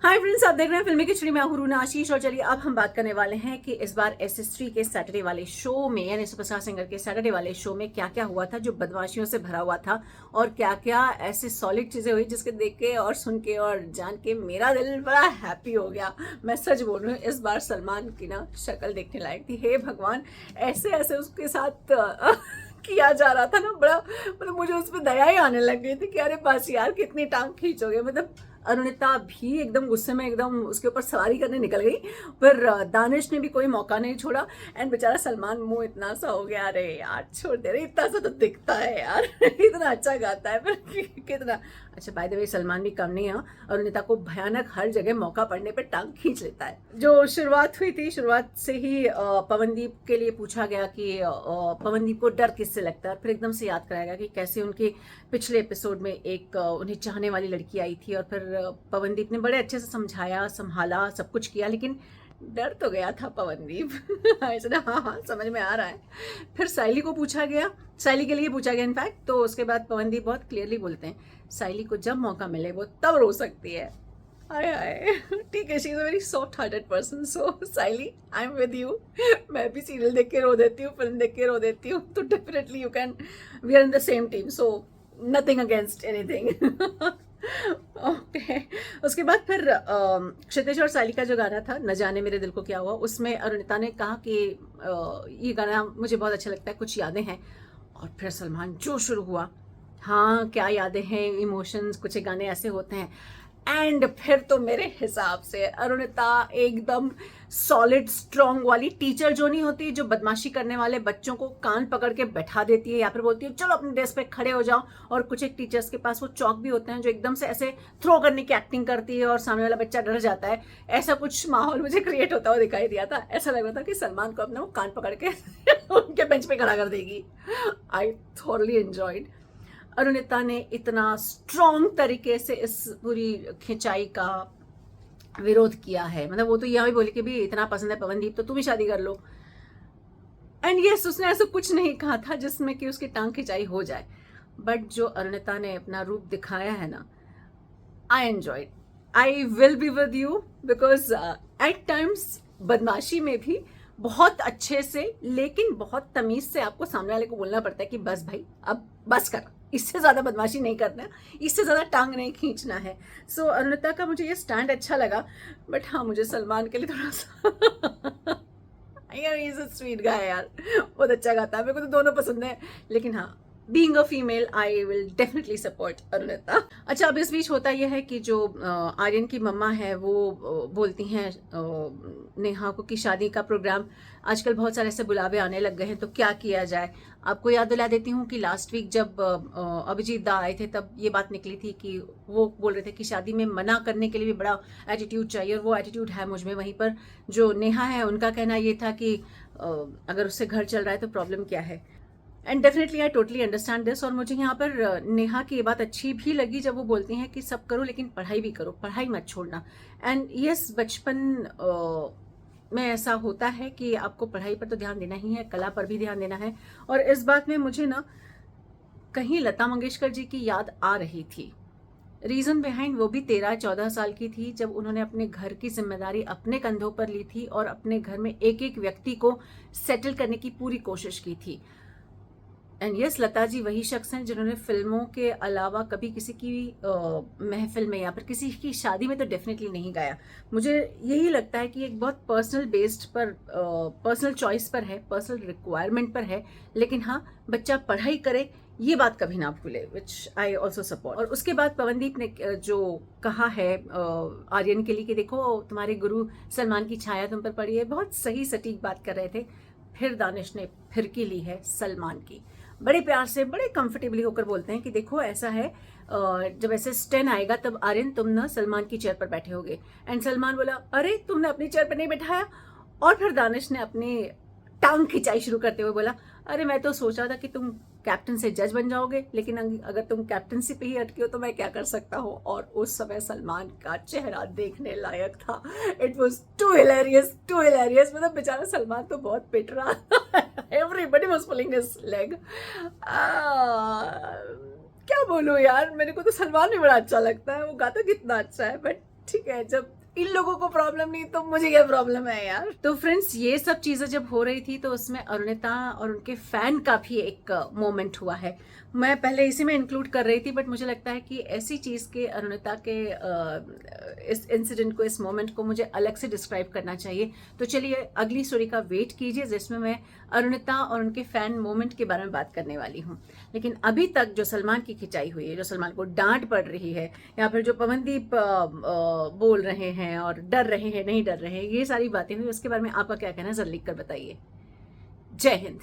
Hi friends, आप देख रहे हैं फिल्मी खिचड़ी में हूं रूना आशीष। और चलिए अब हम बात करने वाले हैं कि इस बार एसएस3 के सैटरडे वाले शो में यानी सुपरस्टार सिंगर के सैटरडे वाले शो में क्या क्या हुआ था जो बदमाशियों से भरा हुआ था, और क्या क्या ऐसी सॉलिड चीजें हुई जिसके देख के और सुन के और जान के मेरा दिल बड़ा हैप्पी हो गया। मैं सच बोल रही हूँ, इस बार सलमान की ना शक्ल देखने लायक थी। हे भगवान, ऐसे ऐसे उसके साथ किया जा रहा था ना, बड़ा मतलब मुझे उस पर दया ही आने लग गई थी कि अरे बस यार कितनी टांग खींचोगे। मतलब अरुणिता भी एकदम गुस्से में एकदम उसके ऊपर सवारी करने निकल गई, पर दानिश ने भी कोई मौका नहीं छोड़ा। एंड बेचारा सलमान मुंह इतना सा हो गया, अरे यार छोड़ दे रहे, इतना सा तो दिखता है यार इतना अच्छा गाता है पर कितना अच्छा। बाय द वे सलमान भी कम नहीं है, अरुणिता को भयानक हर जगह मौका पड़ने पर टांग खींच लेता है। जो शुरुआत हुई थी, शुरुआत से ही पवनदीप के लिए पूछा गया कि पवनदीप को डर किससे लगता है। फिर एकदम से याद कराया गया कि कैसे उनके पिछले एपिसोड में एक उन्हें चाहने वाली लड़की आई थी, और फिर पवनदीप ने बड़े अच्छे से समझाया, संभाला, सब कुछ किया, लेकिन डर तो गया था पवनदीप ऐसे ना, हाँ हाँ समझ में आ रहा है। फिर साइली को पूछा गया, साइली के लिए पूछा गया इनफैक्ट, तो उसके बाद पवनदीप बहुत क्लियरली बोलते हैं साइली को जब मौका मिले वो तब रो सकती है। हाय हाय, ठीक है, she is a very soft hearted person, so Saili I am with you. मैं भी सीरियल देख के रो देती हूँ, फिल्म देख के रो देती हूँ, तो definitely you can, we are in the same team, so nothing against anything okay. उसके बाद फिर क्षितिज और साली का जो गाना था, न जाने मेरे दिल को क्या हुआ, उसमें अरुणिता ने कहा कि ये गाना मुझे बहुत अच्छा लगता है, कुछ यादें हैं। और फिर सलमान जो शुरू हुआ, हाँ क्या यादें हैं, इमोशंस, कुछ गाने ऐसे होते हैं। एंड फिर तो मेरे हिसाब से अरुणिता एकदम सॉलिड स्ट्रॉन्ग वाली टीचर जो नहीं होती, जो बदमाशी करने वाले बच्चों को कान पकड़ के बैठा देती है या फिर बोलती है चलो अपने डेस्क पे खड़े हो जाओ। और कुछ एक टीचर्स के पास वो चौक भी होते हैं जो एकदम से ऐसे थ्रो करने की एक्टिंग करती है और सामने वाला बच्चा डर जाता है। ऐसा कुछ माहौल मुझे क्रिएट होता हुआ दिखाई दिया था। ऐसा लग रहा था कि सलमान को अपना वो कान पकड़ के उनके बेंच पे खड़ा कर देगी। I thoroughly enjoyed. अरुणिता ने इतना स्ट्रॉन्ग तरीके से इस पूरी खिंचाई का विरोध किया है, मतलब वो तो यह भी बोली कि भी इतना पसंद है पवनदीप तो तुम ही शादी कर लो। एंड यस, उसने ऐसा कुछ नहीं कहा था जिसमें कि उसकी टांग खिंचाई हो जाए, बट जो अरुणिता ने अपना रूप दिखाया है ना, I enjoyed. I will be with you because at times बदमाशी में भी बहुत अच्छे से लेकिन बहुत तमीज से आपको सामने वाले को बोलना पड़ता है कि बस भाई अब बस कर, इससे ज्यादा बदमाशी नहीं करना, इससे ज्यादा टांग नहीं खींचना है। सो अरुणिता का मुझे ये स्टैंड अच्छा लगा, बट हाँ मुझे सलमान के लिए थोड़ा सा यार इज अ स्वीट गाय यार, बहुत अच्छा गाता है, मेरे को तो दोनों पसंद है, लेकिन हाँ being a female I will definitely support Arunita. अच्छा, अब इस बीच होता यह है कि जो आर्यन की मम्मा है वो बोलती हैं नेहा को कि शादी का प्रोग्राम आजकल बहुत सारे ऐसे बुलावे आने लग गए हैं, तो क्या किया जाए। आपको याद दिला देती हूँ कि लास्ट वीक जब अभिजीत दा आए थे तब ये बात निकली थी कि वो बोल रहे थे कि शादी में मना करने के लिए भी बड़ा एटीट्यूड चाहिए, और वो एटीट्यूड है मुझ में। वहीं पर जो नेहा है उनका कहना ये था कि अगर उससे घर चल रहा है तो प्रॉब्लम क्या है। And definitely I totally understand this. और मुझे यहाँ पर नेहा की ये बात अच्छी भी लगी जब वो बोलती हैं कि सब करो लेकिन पढ़ाई भी करो, पढ़ाई मत छोड़ना। एंड यस, बचपन में ऐसा होता है कि आपको पढ़ाई पर तो ध्यान देना ही है, कला पर भी ध्यान देना है। और इस बात में मुझे ना कहीं लता मंगेशकर जी की याद आ रही थी। रीजन बिहाइंड, वो भी 13-14 साल की थी जब उन्होंने अपने घर की जिम्मेदारी अपने कंधों पर ली थी और अपने घर में एक एक व्यक्ति को सेटल करने की पूरी कोशिश की थी। एंड यस, लता जी वही शख्स हैं जिन्होंने फिल्मों के अलावा कभी किसी की महफिल में या फिर किसी की शादी में तो डेफिनेटली नहीं गाया। मुझे यही लगता है कि एक बहुत पर्सनल बेस्ड पर, पर्सनल चॉइस पर है, पर्सनल रिक्वायरमेंट पर है, लेकिन हाँ बच्चा पढ़ाई करे ये बात कभी ना भूले, विच आई ऑल्सो सपोर्ट। और उसके बाद पवनदीप ने जो कहा है आर्यन के लिए कि देखो तुम्हारे गुरु सलमान की छाया तुम पर पड़ी है, बहुत सही सटीक बात कर रहे थे। फिर दानिश ने फिरकी ली है सलमान की, बड़े प्यार से बड़े कंफर्टेबली होकर बोलते हैं कि देखो ऐसा है, जब ऐसे स्टेन आएगा तब आर्यन तुम ना सलमान की चेयर पर बैठे होगे। एंड सलमान बोला अरे तुमने अपनी चेयर पर नहीं बैठाया। और फिर दानिश ने अपनी टांग खिंचाई शुरू करते हुए बोला अरे मैं तो सोच रहा था कि तुम कैप्टन से जज बन जाओगे, लेकिन अगर तुम कैप्टनसी पे ही अटके हो तो मैं क्या कर सकता हूँ। और उस समय सलमान का चेहरा देखने लायक था। It was too hilarious, too hilarious. मतलब बेचारा सलमान तो बहुत पिट रहा था। Everybody was pulling his leg. क्या बोलूं यार, मेरे को तो सलमान भी बड़ा अच्छा लगता है, वो गाता कितना अच्छा है, बट ठीक है, जब इन लोगों को प्रॉब्लम नहीं तो मुझे क्या प्रॉब्लम है यार। तो फ्रेंड्स, ये सब चीजें जब हो रही थी तो उसमें अरुणिता और उनके फैन का भी एक मोमेंट हुआ है। मैं पहले इसी में इंक्लूड कर रही थी, बट मुझे लगता है कि ऐसी चीज के अरुणिता के इस इंसिडेंट को, इस मोमेंट को मुझे अलग से डिस्क्राइब करना चाहिए। तो चलिए अगली स्टोरी का वेट कीजिए जिसमें मैं अरुणिता और उनके फैन मोमेंट के बारे में बात करने वाली हूँ। लेकिन अभी तक जो सलमान की खिंचाई हुई है, जो सलमान को डांट पड़ रही है, या फिर जो पवनदीप बोल रहे हैं और डर रहे हैं, नहीं डर रहे हैं, ये सारी बातें हुई, उसके बारे में आपका क्या कहना है जरा लिख कर बताइए। जय हिंद।